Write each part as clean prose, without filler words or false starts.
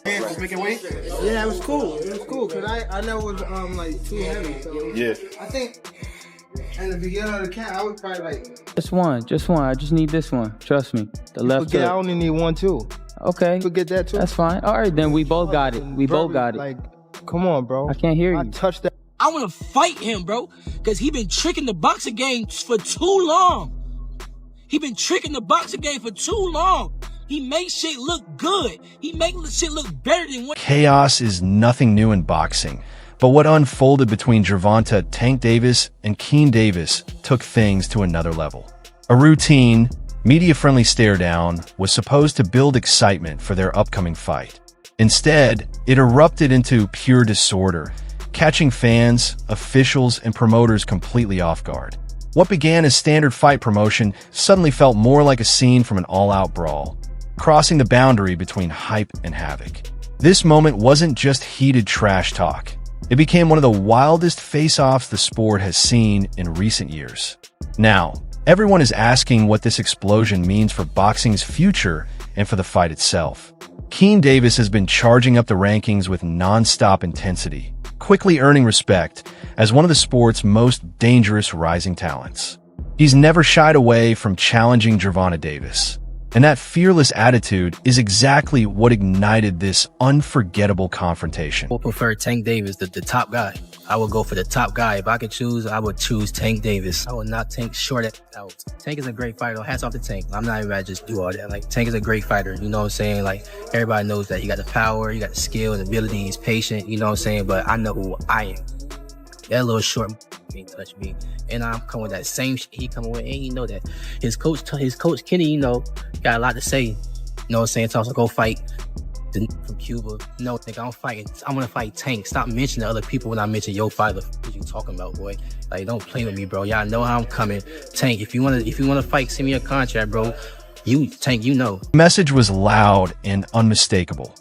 Was making weight? Yeah, it was cool. It was cool because I never was like too heavy. So Yeah. I think in the beginning of the camp, I was probably like Just one. I just need this one. Trust me. The left Forget I hook. only need one too. Okay. Forget that too. That's fine. All right, then we both got it. We both got it. Like, come on, bro. I can't hear I you. touched that. I want to fight him, bro, because he been tricking the boxing game for too long. He been tricking the boxing game for too long. He makes shit look good. He makes shit look better than what. Chaos is nothing new in boxing, but what unfolded between Gervonta, Tank Davis, and Keyshawn Davis took things to another level. A routine, media-friendly stare-down was supposed to build excitement for their upcoming fight. Instead, it erupted into pure disorder, catching fans, officials, and promoters completely off guard. What began as standard fight promotion suddenly felt more like a scene from an all-out brawl, crossing the boundary between hype and havoc. This moment wasn't just heated trash talk. It became one of the wildest face-offs the sport has seen in recent years. Now, everyone is asking what this explosion means for boxing's future and for the fight itself. Keyshawn Davis has been charging up the rankings with non-stop intensity, quickly earning respect as one of the sport's most dangerous rising talents. He's never shied away from challenging Gervonta Davis, and that fearless attitude is exactly what ignited this unforgettable confrontation. I would prefer Tank Davis, the top guy. I would go for the top guy. If I could choose, I would choose Tank Davis. I would not Tank short out. Tank is a great fighter. Hats off to Tank. I'm not even about to just do all that. Like, Tank is a great fighter. You know what I'm saying? Like, everybody knows that. You got the power, you got the skill and ability. He's patient. You know what I'm saying? But I know who I am. That little short can't touch me. And I'm coming with that same shit he coming with. And you know that his coach Kenny, you know, got a lot to say. You know what I'm saying? Tells him to go fight from Cuba. No, nigga, I'm fighting. I'm gonna fight Tank. Stop mentioning other people when I mention your fighter. What you talking about, boy? Like, don't play with me, bro. Y'all know how I'm coming. Tank, if you wanna fight, send me a contract, bro. Tank, you know. The message was loud and unmistakable.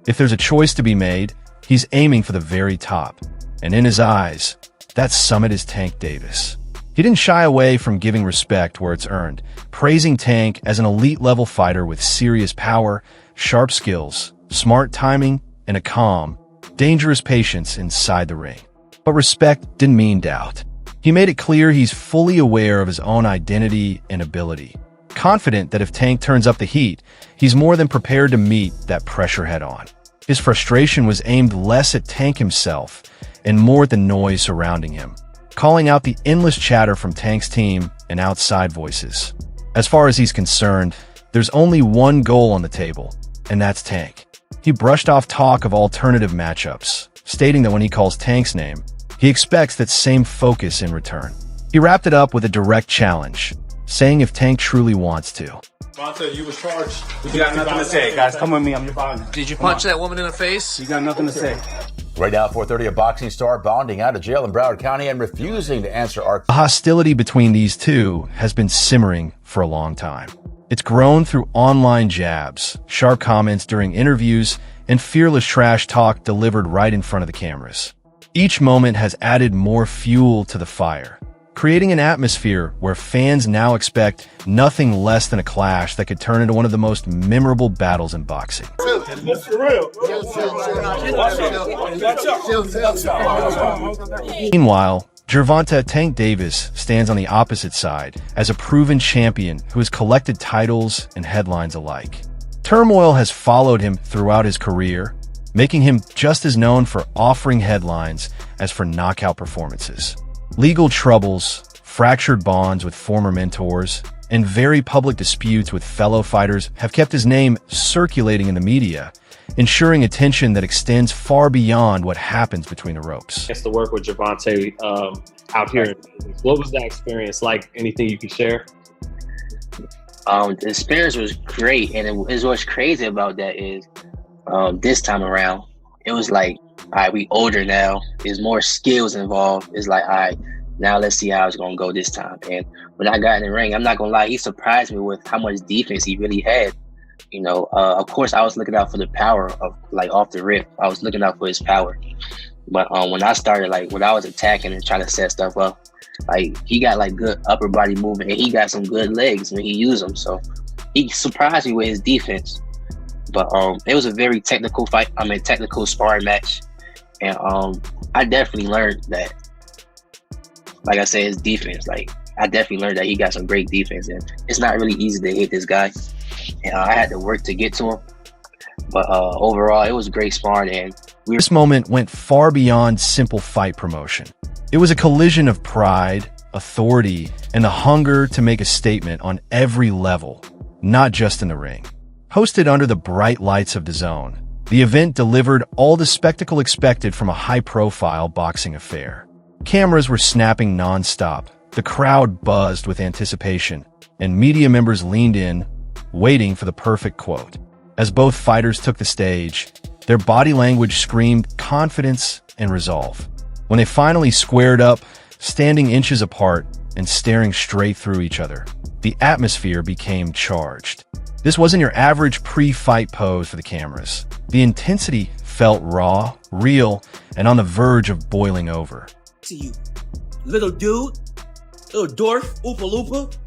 If there's a choice to be made, he's aiming for the very top. And in his eyes, that summit is Tank Davis. He didn't shy away from giving respect where it's earned, praising Tank as an elite-level fighter with serious power, sharp skills, smart timing, and a calm, dangerous patience inside the ring. But respect didn't mean doubt. He made it clear he's fully aware of his own identity and ability, confident that if Tank turns up the heat, he's more than prepared to meet that pressure head-on. His frustration was aimed less at Tank himself and more at the noise surrounding him, calling out the endless chatter from Tank's team and outside voices. As far as he's concerned, there's only one goal on the table, and that's Tank. He brushed off talk of alternative matchups, stating that when he calls Tank's name, he expects that same focus in return. He wrapped it up with a direct challenge, saying if Tank truly wants to. Gervonta, you was charged. You got nothing to say, guys. Come with me. I'm your partner. Did you punch that woman in the face? You got nothing to say. Right now, 4:30, a boxing star bonding out of jail in Broward County and refusing to answer our... The hostility between these two has been simmering for a long time. It's grown through online jabs, sharp comments during interviews, and fearless trash talk delivered right in front of the cameras. Each moment has added more fuel to the fire, creating an atmosphere where fans now expect nothing less than a clash that could turn into one of the most memorable battles in boxing. Meanwhile, Gervonta Tank Davis stands on the opposite side as a proven champion who has collected titles and headlines alike. Turmoil has followed him throughout his career, making him just as known for offering headlines as for knockout performances. Legal troubles, fractured bonds with former mentors, and very public disputes with fellow fighters have kept his name circulating in the media, ensuring attention that extends far beyond what happens between the ropes. It's to work with Gervonta out here. What was that experience like? Anything you could share? The experience was great, and what's crazy about that is this time around, it was like, all right, we older now. There's more skills involved. It's like, all right, now let's see how it's gonna go this time. And when I got in the ring, I'm not gonna lie, he surprised me with how much defense he really had. You know, of course, I was looking out for the power of, like, off the rip. I was looking out for his power. But when I started, like, when I was attacking and trying to set stuff up, like, he got, like, good upper body movement, and he got some good legs when he used them. So he surprised me with his defense. But it was a very technical fight. Technical sparring match, and I definitely learned that. Like I said, his defense. Like I definitely learned that he got some great defense, and it's not really easy to hit this guy. And I had to work to get to him. But overall, it was great sparring, and this moment went far beyond simple fight promotion. It was a collision of pride, authority, and the hunger to make a statement on every level, not just in the ring. Hosted under the bright lights of DAZN, the event delivered all the spectacle expected from a high-profile boxing affair. Cameras were snapping non-stop, the crowd buzzed with anticipation, and media members leaned in, waiting for the perfect quote. As both fighters took the stage, their body language screamed confidence and resolve. When they finally squared up, standing inches apart and staring straight through each other, the atmosphere became charged. This wasn't your average pre-fight pose for the cameras. The intensity felt raw, real, and on the verge of boiling over. To you, little dude, little dwarf, Oopa Loopa,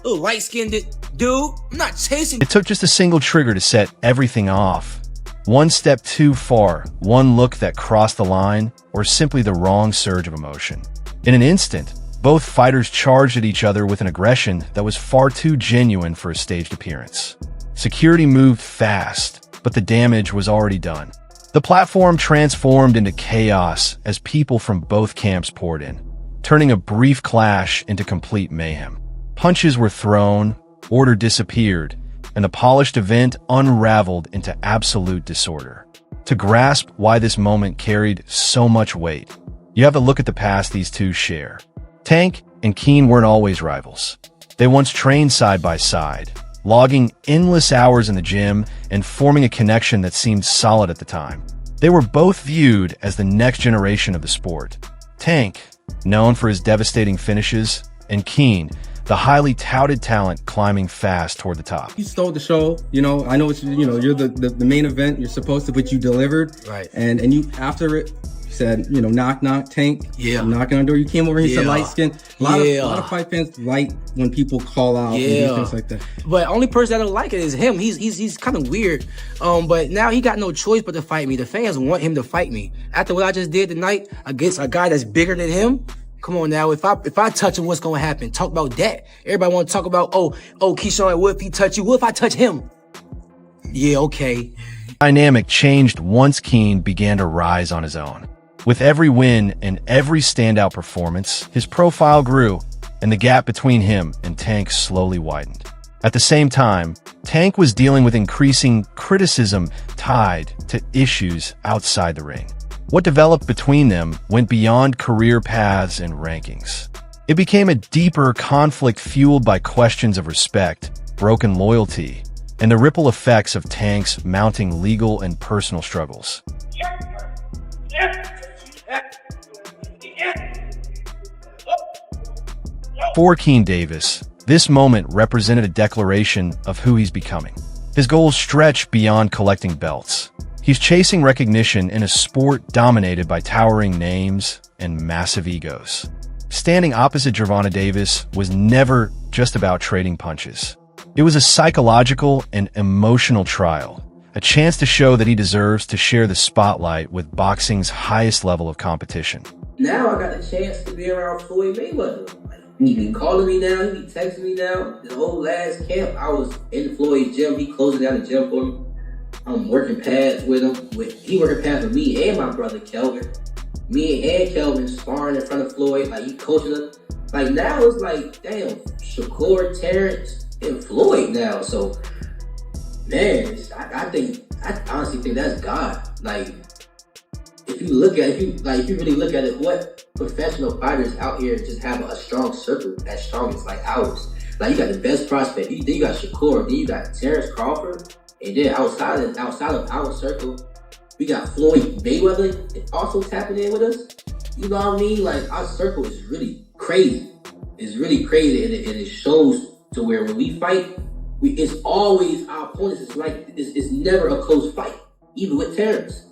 little light-skinned dude. I'm not chasing. It took just a single trigger to set everything off. One step too far, one look that crossed the line, or simply the wrong surge of emotion. In an instant, both fighters charged at each other with an aggression that was far too genuine for a staged appearance. Security moved fast, but the damage was already done. The platform transformed into chaos as people from both camps poured in, turning a brief clash into complete mayhem. Punches were thrown, order disappeared, and the polished event unraveled into absolute disorder. To grasp why this moment carried so much weight, you have to look at the past these two share. Tank and Keen weren't always rivals. They once trained side by side, logging endless hours in the gym and forming a connection that seemed solid at the time. They were both viewed as the next generation of the sport. Tank, known for his devastating finishes, and Keen, the highly touted talent climbing fast toward the top. You stole the show, you know. I know it's, you know, you're the main event. You're supposed to, but you delivered. Right. And you after it, you said, you know, knock knock, Tank. Yeah. I'm knocking on the door. You came over here, said light skin. A lot of fight fans like when people call out and do things like that. But only person that don't like it is him. He's kind of weird. But now he got no choice but to fight me. The fans want him to fight me. After what I just did tonight against a guy that's bigger than him. Come on now, if I touch him, what's gonna happen? Talk about that. Everybody wanna talk about, oh, Keyshawn, what if he touch you? What if I touch him? Yeah, okay. Dynamic changed once Keen began to rise on his own. With every win and every standout performance, his profile grew, and the gap between him and Tank slowly widened. At the same time, Tank was dealing with increasing criticism tied to issues outside the ring. What developed between them went beyond career paths and rankings. It became a deeper conflict fueled by questions of respect, broken loyalty, and the ripple effects of Tank's mounting legal and personal struggles. For Keyshawn Davis, this moment represented a declaration of who he's becoming. His goals stretch beyond collecting belts. He's chasing recognition in a sport dominated by towering names and massive egos. Standing opposite Gervonta Davis was never just about trading punches. It was a psychological and emotional trial, a chance to show that he deserves to share the spotlight with boxing's highest level of competition. Now I got the chance to be around Floyd Mayweather. He be calling me now, he be texting me now. The whole last camp, I was in Floyd's gym. He closing down the gym for me. I'm working pads with him. He working pads with me and my brother Kelvin. Me and Kelvin sparring in front of Floyd. Like, he coaching us. Like, now it's like, damn, Shakur, Terrence, and Floyd now. So, man, I honestly think that's God. Like, if you really look at it, what professional fighters out here just have a strong circle as strong as like ours. Like, you got the best prospect. Then you got Shakur. Then you got Terrence Crawford. And then outside of our circle, we got Floyd Mayweather also tapping in with us. You know what I mean? Like, our circle is really crazy. It's really crazy, and it shows to where when we fight, it's always our opponents. It's never a close fight, even with Terrence.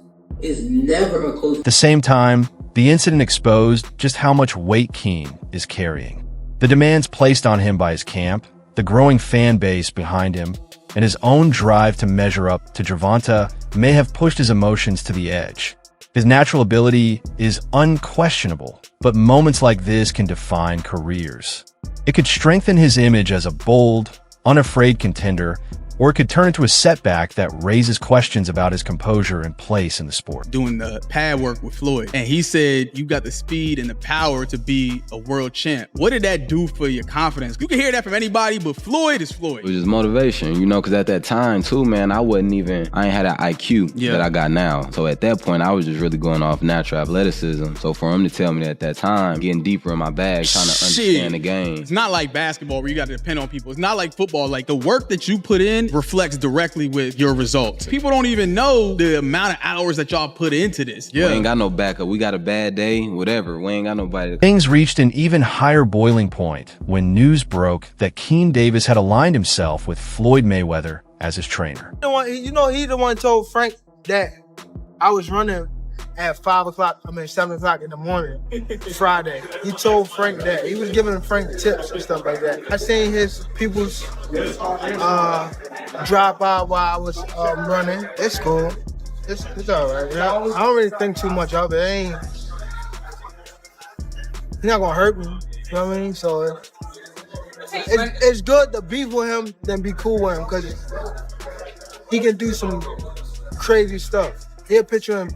It's never a close fight. At the same time, the incident exposed just how much weight Keen is carrying. The demands placed on him by his camp, the growing fan base behind him, and his own drive to measure up to Gervonta may have pushed his emotions to the edge. His natural ability is unquestionable, but moments like this can define careers. It could strengthen his image as a bold, unafraid contender, or it could turn into a setback that raises questions about his composure and place in the sport. Doing the pad work with Floyd, and he said you got the speed and the power to be a world champ. What did that do for your confidence? You can hear that from anybody, but Floyd is Floyd. It was just motivation, you know, because at that time too, man, I ain't had that IQ that I got now. So at that point, I was just really going off natural athleticism. So for him to tell me that at that time, getting deeper in my bag, trying to understand the game. It's not like basketball where you got to depend on people. It's not like football. Like the work that you put in reflects directly with your results. People don't even know the amount of hours that y'all put into this. We ain't got no backup. We got a bad day, whatever. We ain't got nobody. Things reached an even higher boiling point when news broke that Keyshawn Davis had aligned himself with Floyd Mayweather as his trainer. You know, he the one told Frank that I was running at 7 o'clock in the morning, Friday. He told Frank that. He was giving Frank tips and stuff like that. I seen his people's drop out while I was running. It's cool. It's all right. I don't really think too much of it. He's not gonna hurt me. You know what I mean? So it's good to beef with him than be cool with him because he can do some crazy stuff. He'll put you in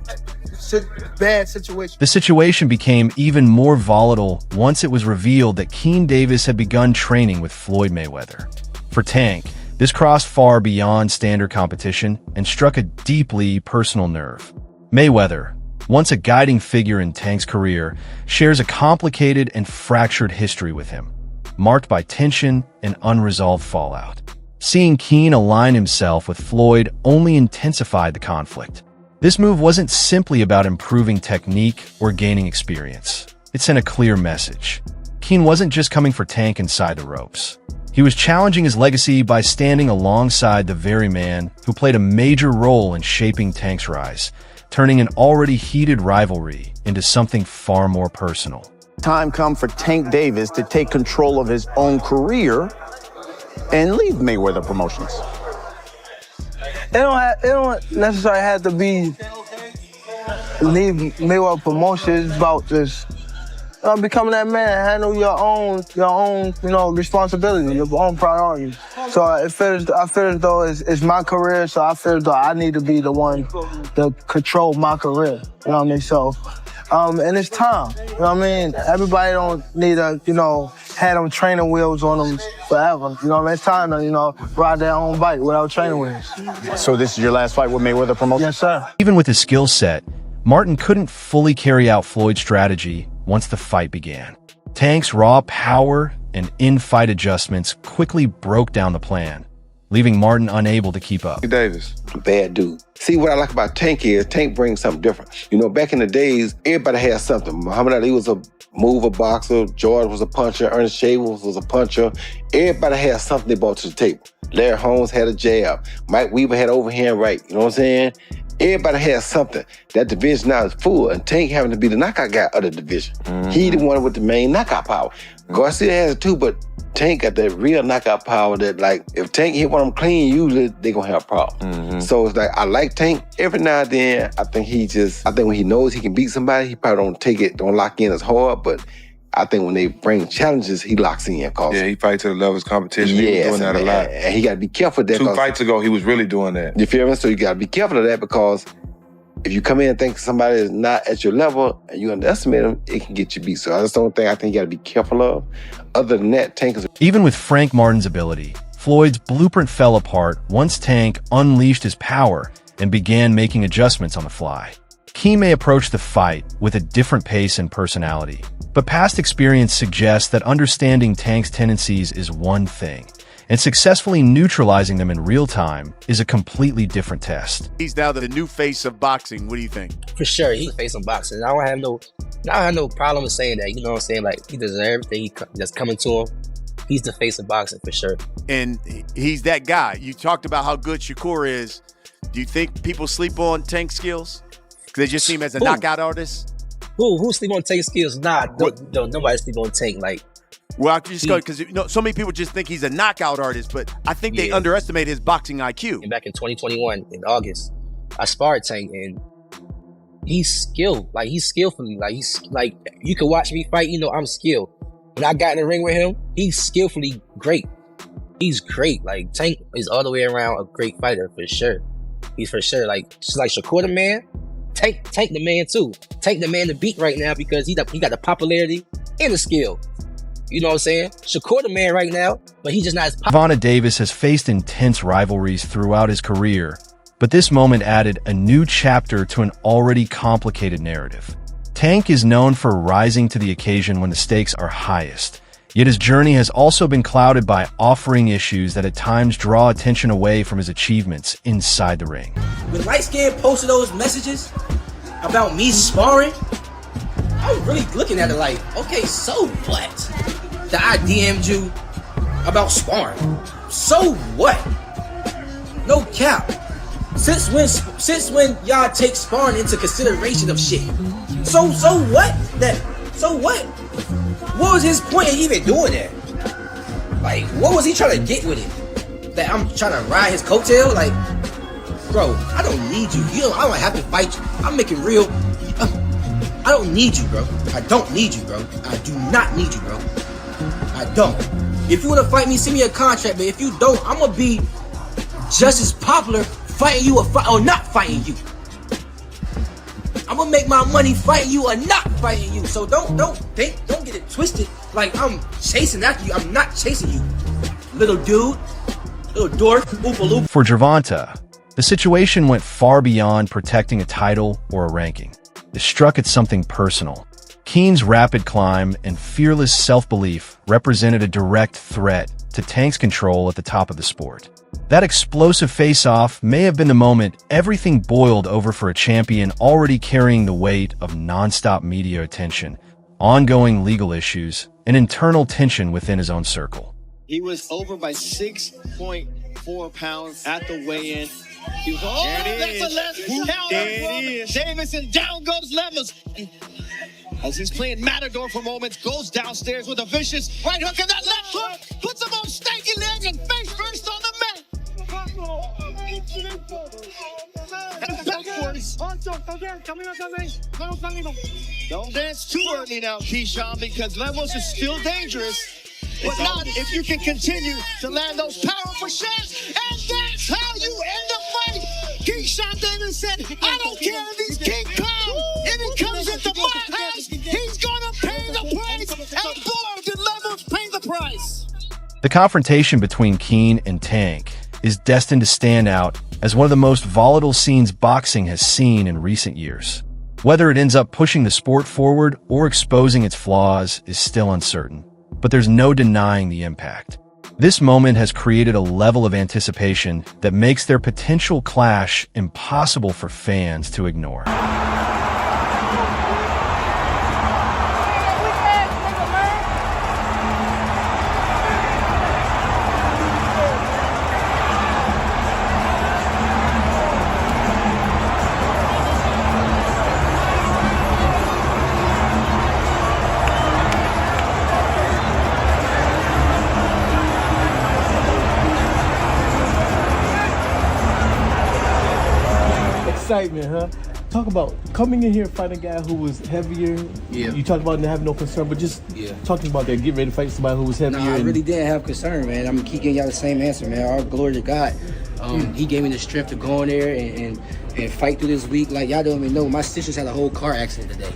bad situation. The situation became even more volatile once it was revealed that Keyshawn Davis had begun training with Floyd Mayweather. For Tank, this crossed far beyond standard competition and struck a deeply personal nerve. Mayweather, once a guiding figure in Tank's career, shares a complicated and fractured history with him, marked by tension and unresolved fallout. Seeing Keyshawn align himself with Floyd only intensified the conflict. This move wasn't simply about improving technique or gaining experience. It sent a clear message. Keyshawn wasn't just coming for Tank inside the ropes. He was challenging his legacy by standing alongside the very man who played a major role in shaping Tank's rise, turning an already heated rivalry into something far more personal. Time come for Tank Davis to take control of his own career and leave Mayweather Promotions. It don't necessarily have to be leave Mayweather Promotions. It's about just becoming that man, handle your own, responsibility, your own priorities. So I feel as though it's my career, so I feel as though I need to be the one to control my career. You know what I mean? So, and it's time. You know what I mean? Everybody don't need to, have them training wheels on them forever. You know what I mean? It's time to, ride their own bike without training wheels. So this is your last fight with Mayweather Promotions? Yes, sir. Even with his skill set, Martin couldn't fully carry out Floyd's strategy once the fight began. Tank's raw power and in-fight adjustments quickly broke down the plan, leaving Martin unable to keep up. Davis. Bad dude. See, what I like about Tank is Tank brings something different. Back in the days, everybody had something. Muhammad Ali was a mover boxer, George was a puncher, Ernest Shavers was a puncher. Everybody had something they brought to the table. Larry Holmes had a jab. Mike Weaver had overhand right. You know what I'm saying? Everybody has something. That division now is full, and Tank having to be the knockout guy of the division. He the one with the main knockout power. Garcia has it too, but Tank got that real knockout power that, like, if Tank hit one of them clean, usually they gonna have a problem. So it's like, I like Tank. Every now and then, I think when he knows he can beat somebody, he probably don't lock in as hard, but I think when they bring challenges, he locks in. Yeah, he fights to the level of his competition. Yeah, he was doing that a lot. And he got to be careful of that. 2 fights ago, he was really doing that. You feel me? So you got to be careful of that, because if you come in and think somebody is not at your level and you underestimate them, it can get you beat. So that's the only thing I think you got to be careful of. Other than that, Tank is... Even with Frank Martin's ability, Floyd's blueprint fell apart once Tank unleashed his power and began making adjustments on the fly. Keyshawn may approach the fight with a different pace and personality, but past experience suggests that understanding Tank's tendencies is one thing, and successfully neutralizing them in real time is a completely different test. He's now the new face of boxing. What do you think? For sure, he's the face of boxing. I don't have no problem with saying that. You know what I'm saying? Like, he deserves everything that's coming to him. He's the face of boxing for sure. And he's that guy. You talked about how good Shakur is. Do you think people sleep on Tank's skills? They just see him as a knockout artist? Who sleep on Tank's skills? Nah, nobody sleep on Tank. Like, Well, I just go because so many people just think he's a knockout artist, but I think they underestimate his boxing IQ. And back in 2021, in August, I sparred Tank, and he's skilled. Like, he's skillfully. Like, he's like, you can watch me fight, I'm skilled. When I got in the ring with him, he's skillfully great. He's great. Like, Tank is all the way around a great fighter for sure. He's for sure like Shakur the man. Tank the man too. Tank the man to beat right now because he got the popularity and the skill. You know what I'm saying? Shakur the man right now, but he's just not as popular. Gervonta Davis has faced intense rivalries throughout his career, but this moment added a new chapter to an already complicated narrative. Tank is known for rising to the occasion when the stakes are highest. Yet his journey has also been clouded by off-ring issues that at times draw attention away from his achievements inside the ring. When Light Skin posted those messages about me sparring, I was really looking at it like, okay, so what? That I DM'd you about sparring. So what? No cap. Since when y'all take sparring into consideration of shit? So what? So what? What was his point in even doing that? Like, what was he trying to get with it? That I'm trying to ride his coattail? Like, bro, I don't need you. I don't have to fight you. I'm making real. I don't need you, bro. I don't need you, bro. I do not need you, bro. I don't. If you want to fight me, send me a contract. But if you don't, I'm gonna be just as popular fighting you or not fighting you. I'm gonna make my money fighting you or not fighting you. So don't get it twisted like I'm chasing after you. I'm not chasing you, little dude, little dork, oopa loop. For Gervonta, the situation went far beyond protecting a title or a ranking. It struck at something personal. Keen's rapid climb and fearless self-belief represented a direct threat to Tank's control at the top of the sport. That explosive face-off may have been the moment everything boiled over for a champion already carrying the weight of non-stop media attention, ongoing legal issues, and internal tension within his own circle. He was over by 6.4 pounds at the weigh-in. He was, that's a left counter. Davis, and down goes Levels. As he's playing Matador for moments, goes downstairs with a vicious right hook, and that left hook puts him on stanky legs and face first on the mat. And backwards. Don't dance too early now, Keyshawn, because Levels is still dangerous. But not if you can continue to land those powerful shots, and that's how you end the fight. Keyshawn Davis said, I don't care if he's King Kong. If he comes into my house, he's gonna pay the price. And boy, did Levels pay the price. The confrontation between Keen and Tank is destined to stand out as one of the most volatile scenes boxing has seen in recent years. Whether it ends up pushing the sport forward or exposing its flaws is still uncertain, but there's no denying the impact. This moment has created a level of anticipation that makes their potential clash impossible for fans to ignore. Excitement, huh? Talk about coming in here fighting a guy who was heavier. Yeah. You talked about not having no concern, but just talking about that, getting ready to fight somebody who was heavier. No, I really didn't have concern, man. I'm gonna keep getting y'all the same answer, man. All glory to God. He gave me the strength to go in there and fight through this week. Like, y'all don't even know, my sisters had a whole car accident today.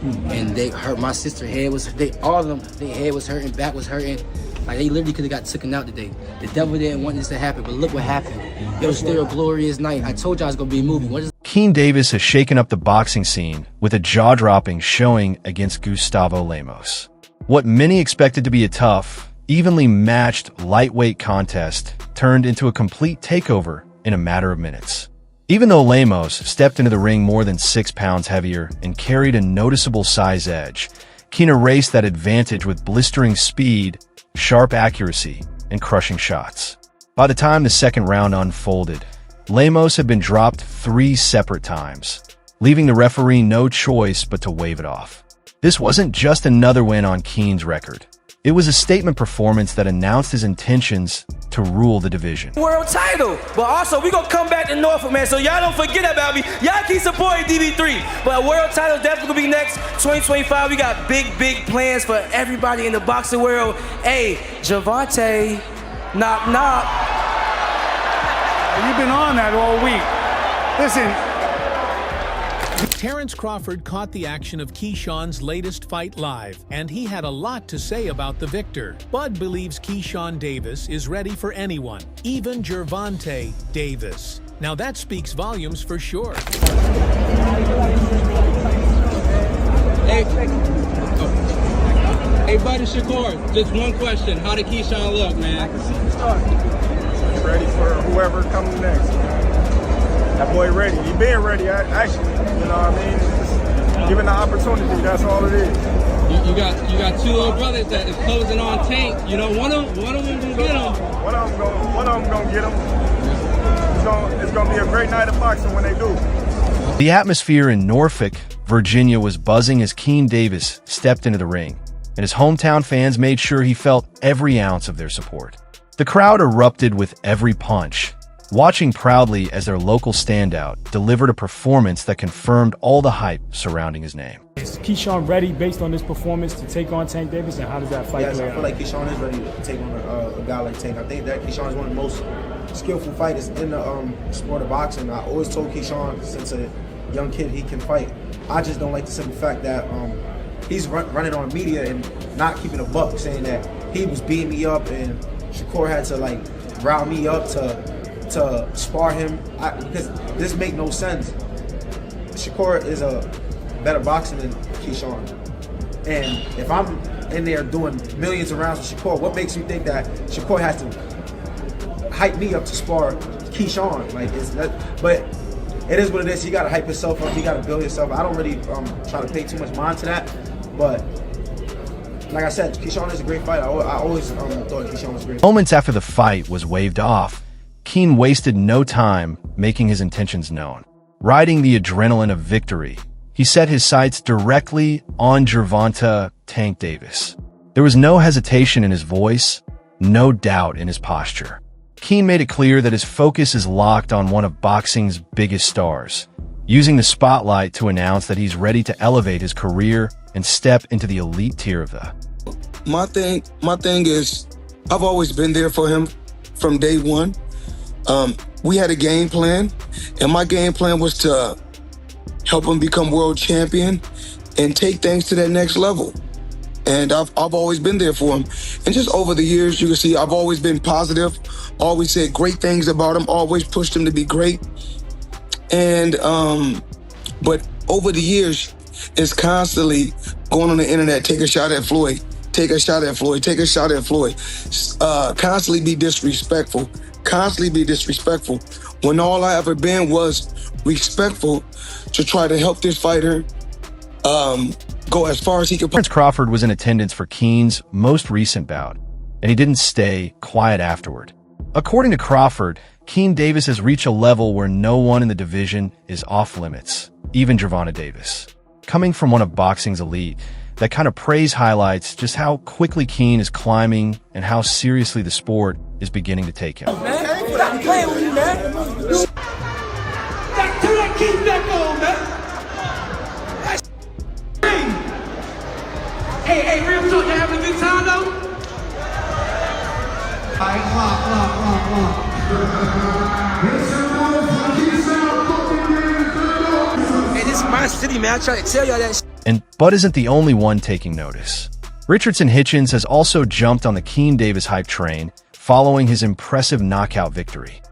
And they hurt, my sister's head was, all of them, their head was hurting, back was hurting. Like, they literally could have got taken out today. The devil didn't want this to happen, but look what happened. It was still a glorious night. I told y'all it's gonna be a movie. Keyshawn Davis has shaken up the boxing scene with a jaw-dropping showing against Gustavo Lemos. What many expected to be a tough, evenly matched lightweight contest turned into a complete takeover in a matter of minutes. Even though Lemos stepped into the ring more than 6 pounds heavier and carried a noticeable size edge, Keyshawn erased that advantage with blistering speed, sharp accuracy, and crushing shots. By the time the second round unfolded, Lemos had been dropped 3 separate times, leaving the referee no choice but to wave it off. This wasn't just another win on Keyshawn's record. It was a statement performance that announced his intentions to rule the division. World title, but also we gonna come back to Norfolk, man, so y'all don't forget about me. Y'all keep supporting DB3, but world title definitely gonna be next 2025. We got big plans for everybody in the boxing world. Hey, Gervonta, knock knock. You've been on that all week. Listen. Terrence Crawford caught the action of Keyshawn's latest fight live, and he had a lot to say about the victor. Bud believes Keyshawn Davis is ready for anyone, even Gervonta Davis. Now that speaks volumes for sure. Hey, buddy Shakur, just one question. How did Keyshawn look, man? I can see you start. Ready for whoever comes next. That boy ready. He been ready, actually. You know what I mean? Just given the opportunity, that's all it is. You got two little brothers that is closing on Tank. You know, one of them gonna get him. One of them gonna get him. It's gonna be a great night of boxing when they do. The atmosphere in Norfolk, Virginia was buzzing as Keyshawn Davis stepped into the ring, and his hometown fans made sure he felt every ounce of their support. The crowd erupted with every punch, watching proudly as their local standout delivered a performance that confirmed all the hype surrounding his name. Is Keyshawn ready based on this performance to take on Tank Davis, and how does that fight play I out? feel like Keyshawn is ready to take on a guy like Tank. I think that Keyshawn is one of the most skillful fighters in the sport of boxing. I always told Keyshawn since a young kid he can fight. I just don't like the simple fact that he's running on media and not keeping a buck, saying that he was beating me up and Shakur had to like round me up to spar him, because this make no sense. Shakur is a better boxer than Keyshawn, and if I'm in there doing millions of rounds with Shakur, what makes you think that Shakur has to hype me up to spar Keyshawn? Like, but it is what it is. You gotta hype yourself up. You gotta build yourself. I don't really try to pay too much mind to that, but like I said, Keyshawn is a great fighter. I always thought Keyshawn was great. Moments after the fight was waved off, Keyshawn wasted no time making his intentions known. Riding the adrenaline of victory, he set his sights directly on Gervonta Tank Davis. There was no hesitation in his voice, no doubt in his posture. Keyshawn made it clear that his focus is locked on one of boxing's biggest stars, using the spotlight to announce that he's ready to elevate his career and step into the elite tier of the. My thing is, I've always been there for him from day one. We had a game plan, and my game plan was to help him become world champion and take things to that next level. And I've always been there for him. And just over the years, you can see I've always been positive, always said great things about him, always pushed him to be great. And, but over the years, it's constantly going on the internet, take a shot at Floyd, take a shot at Floyd, take a shot at Floyd. Constantly be disrespectful, when all I ever been was respectful to try to help this fighter go as far as he could. Terrence Crawford was in attendance for Keyshawn's most recent bout, and he didn't stay quiet afterward. According to Crawford, Keyshawn Davis has reached a level where no one in the division is off limits, even Gervonta Davis. Coming from one of boxing's elite, that kind of praise highlights just how quickly Keyshawn is climbing and how seriously the sport is beginning to take him. Man, stop playing with me, man. Keep that going, man. Hey, real talk, you having a good time though? Alright, hey, this is my city, man. I try to tell y'all that. And Bud isn't the only one taking notice. Richardson Hitchens has also jumped on the Keyshawn Davis hype train following his impressive knockout victory.